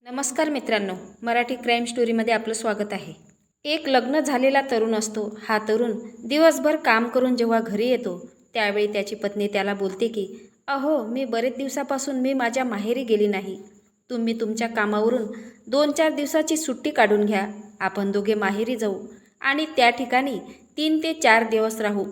नमस्कार मित्रांनो, मराठी क्राईम स्टोरीमध्ये आपलं स्वागत आहे. एक लग्न झालेला तरुण असतो. हा तरुण दिवसभर काम करून जेव्हा घरी येतो त्यावेळी त्याची पत्नी त्याला बोलते की अहो, मी बरेच दिवसापासून माझ्या माहेरी गेली नाही. तुम्ही तुमच्या कामावरून 2-4 दिवसाची सुट्टी काढून घ्या. आपण दोघे माहेरी जाऊ आणि त्या ठिकाणी 3 ते 4 दिवस राहू.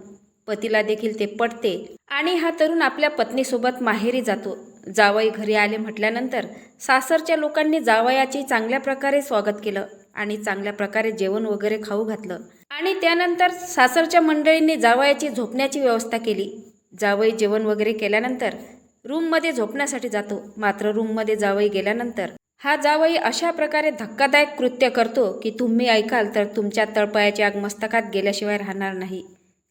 पतीला देखील ते पटते आणि हा तरुण आपल्या पत्नीसोबत माहेरी जातो. जावई घरी आले म्हटल्यानंतर सासरच्या लोकांनी जावयाचे चांगल्या प्रकारे स्वागत केलं आणि चांगल्या प्रकारे जेवण वगैरे खाऊ घातलं आणि त्यानंतर सासरच्या मंडळींनी जावयाची झोपण्याची व्यवस्था केली. जावई जेवण वगैरे केल्यानंतर रूममध्ये झोपण्यासाठी जातो. मात्र रूममध्ये जावई गेल्यानंतर हा जावई अशा प्रकारे धक्कादायक कृत्य करतो की तुम्ही ऐकाल तर तुमच्या तळपायाची आग मस्तकात गेल्याशिवाय राहणार नाही.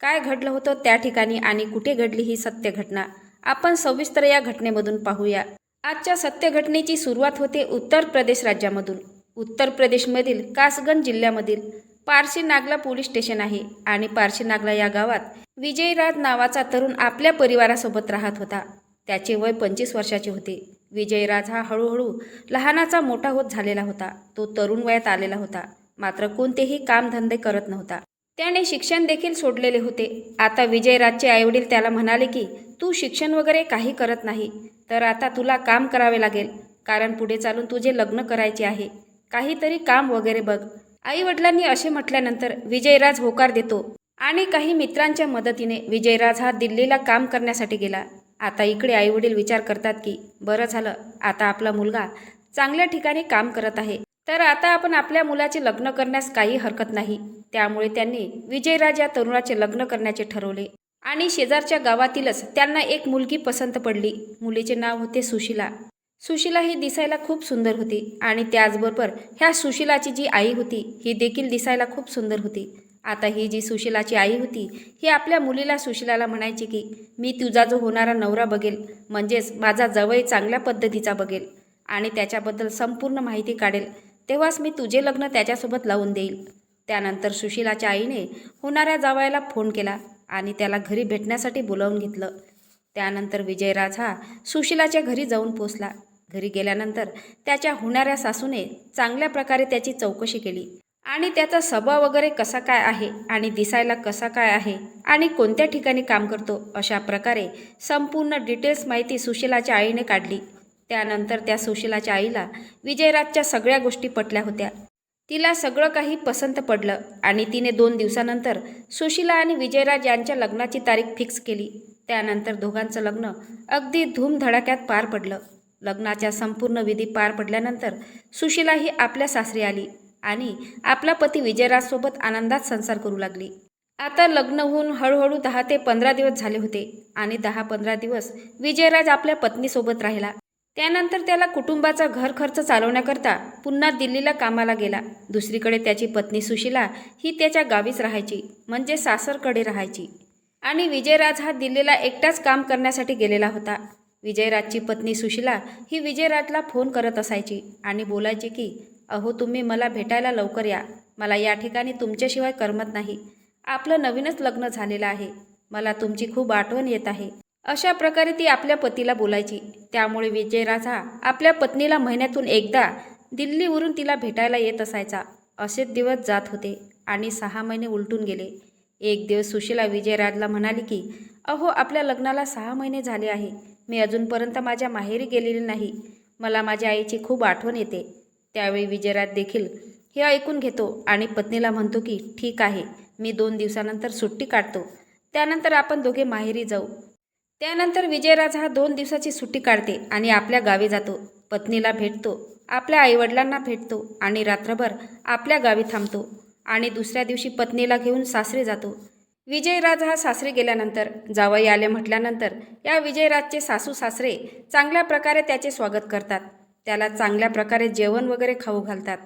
काय घडलं होतं त्या ठिकाणी आणि कुठे घडली ही सत्य घटना आपण सविस्तर या घटनेमधून पाहूया. आजच्या सत्य घटनेची सुरुवात होते उत्तर प्रदेश राज्यामधून. उत्तर प्रदेशमधील कासगंज जिल्ह्यामधील पारशी नागला पोलीस स्टेशन आहे आणि पारशी नागला या गावात विजयराज नावाचा तरुण आपल्या परिवारासोबत राहत होता. त्याचे वय 25 वर्षाचे होते. विजयराज हा हळूहळू लहानाचा मोठा होत झालेला होता. तो तरुण वयात आलेला होता, मात्र कोणतेही कामधंदे करत नव्हता. त्याने शिक्षण देखील सोडलेले होते. आता विजयराजचे आईवडील त्याला म्हणाले की तू शिक्षण वगैरे काही करत नाही तर आता तुला काम करावे लागेल, कारण पुढे चालून तुझे लग्न करायचे आहे. काहीतरी काम वगैरे बघ. आईवडिलांनी असे म्हटल्यानंतर विजयराज होकार देतो आणि काही मित्रांच्या मदतीने विजयराज हा दिल्लीला काम करण्यासाठी गेला. आता इकडे आईवडील विचार करतात की बरं झालं, आता आपला मुलगा चांगल्या ठिकाणी काम करत आहे तर आता आपण आपल्या मुलाचे लग्न करण्यास काही हरकत नाही. त्यामुळे त्यांनी विजयराज या तरुणाचे लग्न करण्याचे ठरवले आणि शेजारच्या गावातीलच त्यांना एक मुलगी पसंत पडली. मुलीचे नाव होते सुशीला. सुशीला ही दिसायला खूप सुंदर होती आणि त्याचबरोबर ह्या सुशीलाची जी आई होती ही देखील दिसायला खूप सुंदर होती. आता ही जी सुशीलाची आई होती ही आपल्या मुलीला सुशीलाला म्हणायची की मी तुझा जो होणारा नवरा बघेल, म्हणजेच माझा जावई चांगल्या पद्धतीचा बघेल आणि त्याच्याबद्दल संपूर्ण माहिती काढेल, तेव्हाच मी तुझे लग्न त्याच्यासोबत लावून देईल. त्यानंतर सुशीलाच्या आईने होणाऱ्या जावयाला फोन केला आणि त्याला घरी भेटण्यासाठी बोलावून घेतलं. त्यानंतर विजयराज हा सुशीलाच्या घरी जाऊन पोचला. घरी गेल्यानंतर त्याच्या होणाऱ्या सासूने चांगल्या प्रकारे त्याची चौकशी केली आणि त्याचा स्वभाव वगैरे कसा काय आहे आणि दिसायला कसा काय आहे आणि कोणत्या ठिकाणी काम करतो, अशा प्रकारे संपूर्ण डिटेल्स माहिती सुशीलाच्या आईने काढली. त्यानंतर त्या सुशीलाच्या आईला विजयराजच्या सगळ्या गोष्टी पटल्या होत्या. तिला सगळं काही पसंत पडलं आणि तिने 2 दिवसानंतर सुशीला आणि विजयराज यांच्या लग्नाची तारीख फिक्स केली. त्यानंतर दोघांचं लग्न अगदी धूमधडाक्यात पार पडलं. लग्नाच्या संपूर्ण विधी पार पडल्यानंतर सुशीला ही आपल्या सासरी आली आणि आपला पती विजयराजसोबत आनंदात संसार करू लागली. आता लग्न होऊन हळूहळू 10 ते 15 दिवस झाले होते आणि 10-15 दिवस विजयराज आपल्या पत्नीसोबत राहिला. त्यानंतर त्याला कुटुंबाचा घर खर्च चालवण्याकरता पुन्हा दिल्लीला कामाला गेला. दुसरीकडे त्याची पत्नी सुशीला ही त्याच्या गावीच राहायची, म्हणजे सासरकडे राहायची आणि विजयराज हा दिल्लीला एकटाच काम करण्यासाठी गेलेला होता. विजयराजची पत्नी सुशीला ही विजयराजला फोन करत असायची आणि बोलायची की अहो, तुम्ही मला भेटायला लवकर या. मला या ठिकाणी तुमच्याशिवाय करमत नाही. आपलं नवीनच लग्न झालेलं आहे. मला तुमची खूप आठवण येत आहे. अशा प्रकारे ती आपल्या पतीला बोलायची. त्यामुळे विजयराज हा आपल्या पत्नीला महिन्यातून एकदा दिल्लीवरून तिला भेटायला येत असायचा. असेच दिवस जात होते आणि 6 महिने उलटून गेले. एक दिवस सुशीला विजयराजला म्हणाली की अहो, आपल्या लग्नाला 6 महिने झाले आहे. मी अजूनपर्यंत माझ्या माहेरी गेलेली नाही. मला माझ्या आईची खूप आठवण येते. त्यावेळी विजयराज देखील हे ऐकून घेतो आणि पत्नीला म्हणतो की ठीक आहे, मी 2 दिवसानंतर सुट्टी काढतो. त्यानंतर आपण दोघे माहेरी जाऊ. त्यानंतर विजयराज हा 2 दिवसाची सुट्टी काढते आणि आपल्या गावी जातो. पत्नीला भेटतो, आपल्या आईवडिलांना भेटतो आणि रात्रभर आपल्या गावी थांबतो आणि दुसऱ्या दिवशी पत्नीला घेऊन सासरी जातो. विजयराज हा सासरी गेल्यानंतर जावई आले म्हटल्यानंतर या विजयराजचे सासू सासरे चांगल्या प्रकारे त्याचे स्वागत करतात. त्याला चांगल्या प्रकारे जेवण वगैरे खाऊ घालतात.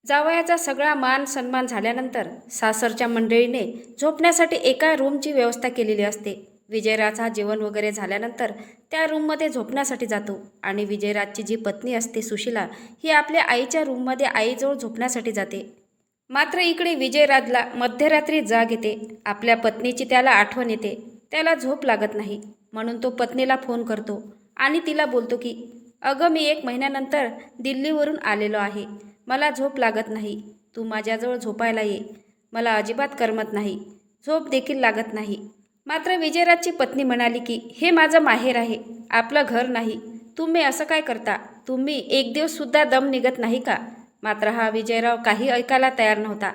जावयाचा सगळा मान सन्मान झाल्यानंतर सासरच्या मंडळीने झोपण्यासाठी एका रूमची व्यवस्था केलेली असते. विजयराज हा जेवण वगैरे झाल्यानंतर त्या रूममध्ये झोपण्यासाठी जातो आणि विजयराजची जी पत्नी असते सुशीला ही आपल्या आईच्या रूममध्ये आईजवळ झोपण्यासाठी जाते. मात्र इकडे विजयराजला मध्यरात्री जाग येते. आपल्या पत्नीची त्याला आठवण येते. त्याला झोप लागत नाही, म्हणून तो पत्नीला फोन करतो आणि तिला बोलतो की अगं, मी 1 महिन्यानंतर दिल्लीवरून आलेलो आहे. मला झोप लागत नाही. तू माझ्याजवळ झोपायला ये. मला अजिबात करमत नाही. झोप देखील लागत नाही. मात्र विजयराजची पत्नी म्हणाली की हे माझं माहेर आहे, आपलं घर नाही. तुम्ही असं काय करता? तुम्ही एक दिवससुद्धा दम निघत नाही का? मात्र हा विजयराव काही ऐकायला तयार नव्हता.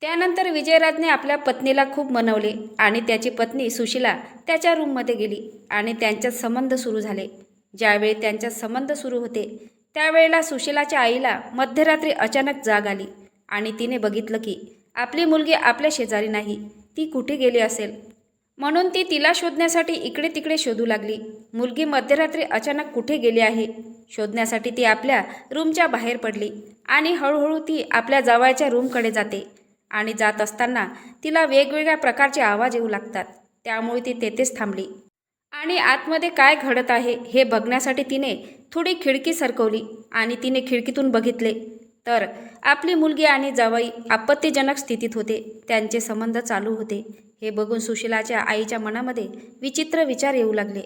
त्यानंतर विजयराजने आपल्या पत्नीला खूप मनवले आणि त्याची पत्नी सुशीला त्याच्या रूममध्ये गेली आणि त्यांच्यात संबंध सुरू झाले. ज्यावेळी त्यांच्यात संबंध सुरू होते त्यावेळेला सुशीलाच्या आईला मध्यरात्री अचानक जाग आली आणि तिने बघितलं की आपली मुलगी आपल्या शेजारी नाही. ती कुठे गेली असेल म्हणून ती तिला शोधण्यासाठी इकडे तिकडे शोधू लागली. मुलगी मध्यरात्री अचानक कुठे गेली आहे शोधण्यासाठी ती आपल्या रूमच्या बाहेर पडली आणि हळूहळू ती आपल्या जावयाच्या रूमकडे जाते आणि जात असताना तिला वेगवेगळ्या प्रकारचे आवाज येऊ लागतात. त्यामुळे ती तेथेच थांबली आणि आतमध्ये काय घडत आहे हे बघण्यासाठी तिने थोडी खिडकी सरकवली आणि तिने खिडकीतून बघितले तर आपली मुलगी आणि जावई आपत्तीजनक स्थितीत होते. त्यांचे संबंध चालू होते. हे बघून सुशीलाच्या आईच्या मनामध्ये विचित्र विचार येऊ लागले.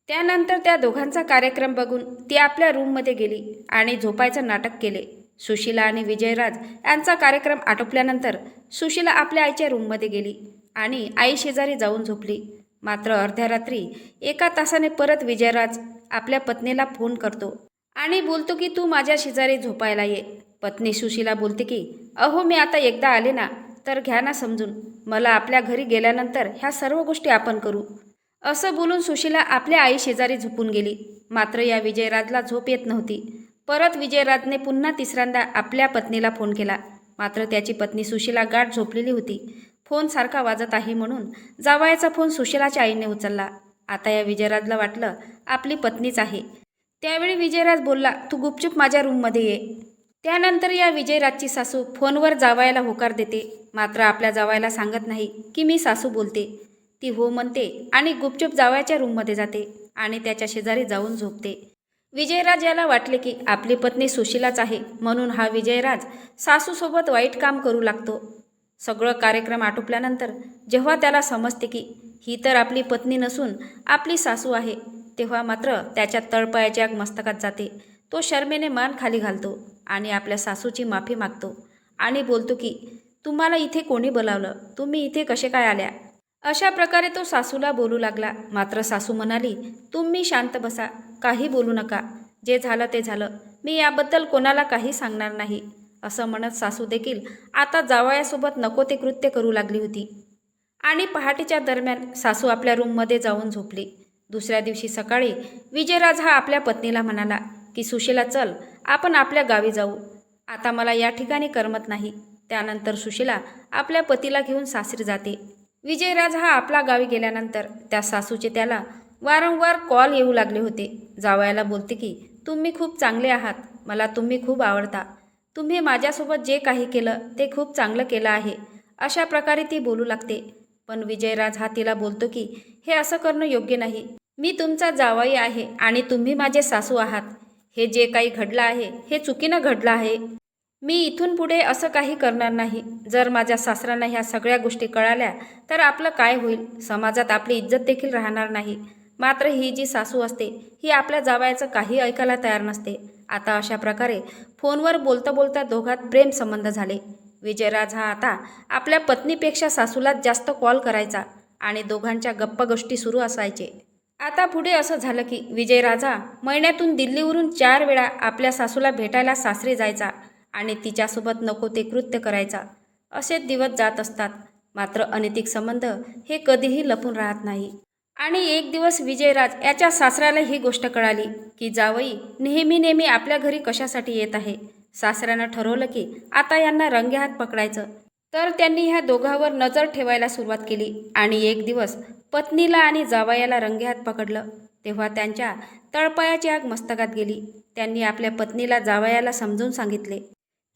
त्यानंतर त्या दोघांचा कार्यक्रम बघून ती आपल्या रूममध्ये गेली आणि झोपायचं नाटक केले. सुशीला आणि विजयराज यांचा कार्यक्रम आटोपल्यानंतर सुशीला आपल्या आईच्या रूममध्ये गेली आणि आई शेजारी जाऊन झोपली. मात्र अर्ध्या रात्री 1 तासाने परत विजयराज आपल्या पत्नीला फोन करतो आणि बोलतो की तू माझ्या शेजारी झोपायला ये. पत्नी सुशीला बोलते की अहो, मी आता एकदा आले ना तर घ्या ना समजून. मला आपल्या घरी गेल्यानंतर ह्या सर्व गोष्टी आपण करू. असं बोलून सुशीला आपल्या आई शेजारी झोपून गेली. मात्र या विजयराजला झोप येत नव्हती. परत विजयराजने पुन्हा तिसऱ्यांदा आपल्या पत्नीला फोन केला. मात्र त्याची पत्नी सुशीला गाढ झोपलेली होती. फोन सारखा वाजत आहे म्हणून जावयाचा फोन सुशीलाच्या आईने उचलला. आता या विजयराजला वाटलं आपली पत्नीच आहे. त्यावेळी विजयराज बोलला, तू गुपचूप माझ्या रूममध्ये ये. त्यानंतर या विजयराजची सासू फोनवर जावयाला होकार देते. मात्र आपल्या जावयाला सांगत नाही की मी सासू बोलते. ती हो म्हणते आणि गुपचूप जावयाच्या रूममध्ये जाते आणि त्याच्या शेजारी जाऊन झोपते. विजयराज याला वाटले की आपली पत्नी सुशीलाच आहे म्हणून हा विजयराज सासूसोबत वाईट काम करू लागतो. सगळं कार्यक्रम आटोपल्यानंतर जेव्हा त्याला समजते की ही तर आपली पत्नी नसून आपली सासू आहे तेव्हा मात्र त्याच्या तळपायाची आग मस्तकात जाते. तो शरमेने मान खाली घालतो आणि आपल्या सासूची माफी मागतो आणि बोलतो की तुम्हाला इथे कोणी बोलावलं? तुम्ही इथे कसे काय आल्या? अशा प्रकारे तो सासूला बोलू लागला. मात्र सासू म्हणाली, तुम्ही शांत बसा, काही बोलू नका. जे झालं ते झालं. मी याबद्दल कोणाला काही सांगणार नाही. असं म्हणत सासू देखील आता जावयासोबत नको ते कृत्य करू लागली होती आणि पहाटेच्या दरम्यान सासू आपल्या रूममध्ये जाऊन झोपली. दुसऱ्या दिवशी सकाळी विजयराज हा आपल्या पत्नीला म्हणाला की सुशीला चल, आपण आपल्या गावी जाऊ. आता मला या ठिकाणी करमत नाही. त्यानंतर सुशीला आपल्या पतीला घेऊन सासरी जाते. विजयराज हा आपला गावी गेल्यानंतर त्या सासूचे त्याला वारंवार कॉल येऊ लागले होते. जावयाला बोलते की तुम्ही खूप चांगले आहात, मला तुम्ही खूप आवडता, तुम्ही माझ्यासोबत जे काही केलं ते खूप चांगलं केलं आहे. अशा प्रकारे ती बोलू लागते. पण विजयराज हा तिला बोलतो की हे असं करणं योग्य नाही. मी तुमचा जावई आहे आणि तुम्ही माझे सासू आहात. हे जे काही घडलं आहे हे चुकीनं घडलं आहे. मी इथून पुढे असं काही करणार नाही. जर माझ्या सासऱ्यांना ह्या सगळ्या गोष्टी कळाल्या तर आपलं काय होईल? समाजात आपली इज्जत देखील राहणार नाही. मात्र ही जी सासू असते ही आपल्या जावयाचं काही ऐकायला तयार नसते. आता अशा प्रकारे फोनवर बोलता बोलता दोघात प्रेम संबंध झाले. विजयराज हा आता आपल्या पत्नीपेक्षा सासूलाच जास्त कॉल करायचा आणि दोघांच्या गप्पा गोष्टी सुरू असायचे. आता पुढे असं झालं की विजयराजा महिन्यातून दिल्लीवरून 4 वेळा आपल्या सासूला भेटायला सासरी जायचा आणि तिच्यासोबत नको ते कृत्य करायचा. असेच दिवस जात असतात. मात्र अनैतिक संबंध हे कधीही लपून राहत नाही. आणि एक दिवस विजयराज याच्या सासऱ्याला ही गोष्ट कळाली की जावई नेहमी आपल्या घरी कशासाठी येत आहे. सासऱ्यानं ठरवलं की आता यांना रंगेहात पकडायचं. तर त्यांनी ह्या दोघांवर नजर ठेवायला सुरुवात केली आणि एक दिवस पत्नीला आणि जावयाला रंगेहात पकडलं. तेव्हा त्यांच्या तळपायाची आग मस्तकात गेली. त्यांनी आपल्या पत्नीला जावयाला समजून सांगितले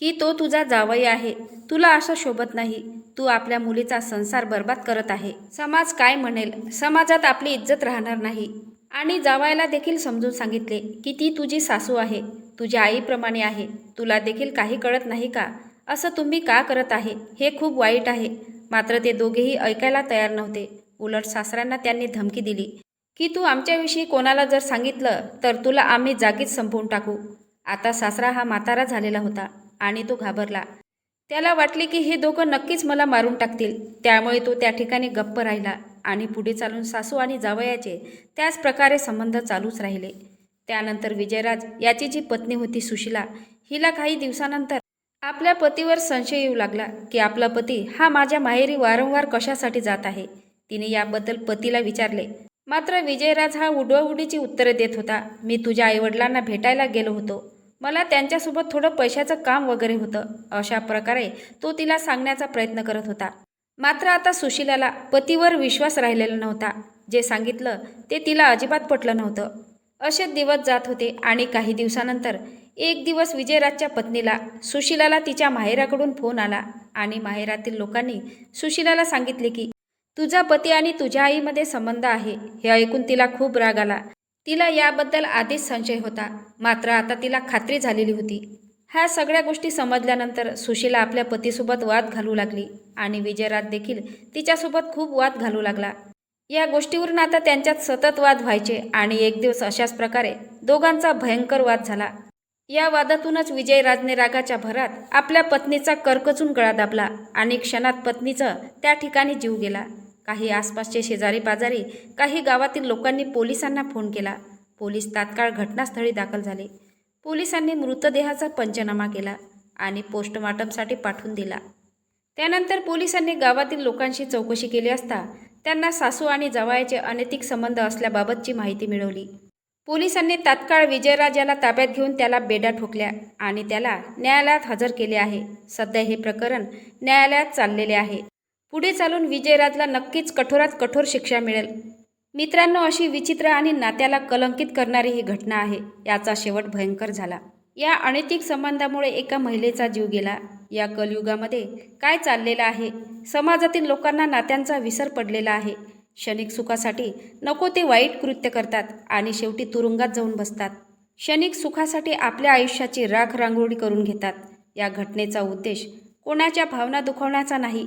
की तो तुझा जावई आहे, तुला असं शोभत नाही. तू आपल्या मुलीचा संसार बर्बाद करत आहे. समाज काय म्हणेल? समाजात आपली इज्जत राहणार नाही. आणि जावयाला देखील समजून सांगितले की ती तुझी सासू आहे, तुझ्या आईप्रमाणे आहे. तुला देखील काही कळत नाही का? असं तुम्ही का करत आहे? हे खूप वाईट आहे. मात्र ते दोघेही ऐकायला तयार नव्हते. उलट सासऱ्यांना त्यांनी धमकी दिली की तू आमच्याविषयी कोणाला जर सांगितलं तर तुला आम्ही जागीच संपवून टाकू. आता सासरा हा म्हातारा झालेला होता आणि तो घाबरला. त्याला वाटले की हे दोघं नक्कीच मला मारून टाकतील. त्यामुळे तो त्या ठिकाणी गप्प राहिला आणि पुढे चालून सासू आणि जावयाचे त्याच प्रकारे संबंध चालूच राहिले. त्यानंतर विजयराज याची जी पत्नी होती सुशीला, हिला काही दिवसानंतर आपल्या पतीवर संशय येऊ लागला की आपला पती हा माझ्या माहेरी वारंवार कशासाठी जात आहे. तिने याबद्दल पतीला विचारले. मात्र विजयराज हा उडवाउडीची उत्तरे देत होता. मी तुझ्या आईवडिलांना भेटायला गेलो होतो. मला त्यांच्यासोबत थोडं पैशाचं काम वगैरे होतं. अशा प्रकारे तो तिला सांगण्याचा प्रयत्न करत होता. मात्र आता सुशीलाला पतीवर विश्वास राहिलेला नव्हता. जे सांगितलं ते तिला अजिबात पटलं नव्हतं. असे दिवस जात होते आणि काही दिवसानंतर एक दिवस विजयराजच्या पत्नीला सुशीलाला तिच्या माहेराकडून फोन आला आणि माहेरातील लोकांनी सुशीलाला सांगितले की तुझा पती आणि तुझ्या आईमध्ये संबंध आहे. हे ऐकून तिला खूप राग आला. तिला याबद्दल आधीच संशय होता, मात्र आता तिला खात्री झालेली होती. ह्या सगळ्या गोष्टी समजल्यानंतर सुशीला आपल्या पतीसोबत वाद घालू लागली आणि विजयराज देखील तिच्यासोबत खूप वाद घालू लागला. या गोष्टीवरून आता त्यांच्यात सतत वाद व्हायचे आणि एक दिवस अशाच प्रकारे दोघांचा भयंकर वाद झाला. या वादातूनच विजयराजने रागाच्या भरात आपल्या पत्नीचा करकचून गळा दाबला आणि क्षणात पत्नीचा त्या ठिकाणी जीव गेला. काही आसपासचे शेजारी पाजारी, काही गावातील लोकांनी पोलिसांना फोन केला. पोलीस तात्काळ घटनास्थळी दाखल झाले. पोलिसांनी मृतदेहाचा पंचनामा केला आणि पोस्टमॉर्टमसाठी पाठवून दिला. त्यानंतर पोलिसांनी गावातील लोकांशी चौकशी केली असता त्यांना सासू आणि जावयाचे अनैतिक संबंध असल्याबाबतची माहिती मिळवली. पोलिसांनी तात्काळ विजयराज याला ताब्यात घेऊन त्याला बेड्या ठोकल्या आणि त्याला न्यायालयात हजर केले आहे. सध्या हे प्रकरण न्यायालयात चाललेले आहे. पुढे चालून विजयराजला नक्कीच कठोरात कठोर शिक्षा मिळेल. मित्रांनो, अशी विचित्र आणि नात्याला कलंकित करणारी ही घटना आहे. याचा शेवट भयंकर झाला. या अनैतिक संबंधामुळे एका महिलेचा जीव गेला. या कलियुगामध्ये काय चाललेलं आहे? समाजातील लोकांना नात्यांचा विसर पडलेला आहे. क्षणिक सुखासाठी नको ते वाईट कृत्य करतात आणि शेवटी तुरुंगात जाऊन बसतात. क्षणिक सुखासाठी आपल्या आयुष्याची राख रांगोळी करून घेतात. या घटनेचा उद्देश कोणाच्या भावना दुखवण्याचा नाही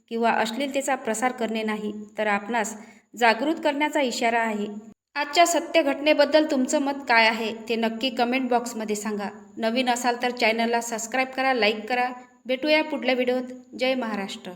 किंवा अश्लीलतेचा प्रसार करणे नाही, तर आपणास जागृत करण्याचा इशारा आहे. आजच्या सत्य घटनेबद्दल तुमचं मत काय आहे ते नक्की कमेंट बॉक्समध्ये सांगा. नवीन असाल तर चॅनलला सबस्क्राईब करा, लाईक करा. भेटूया पुढल्या व्हिडिओत. जय महाराष्ट्र.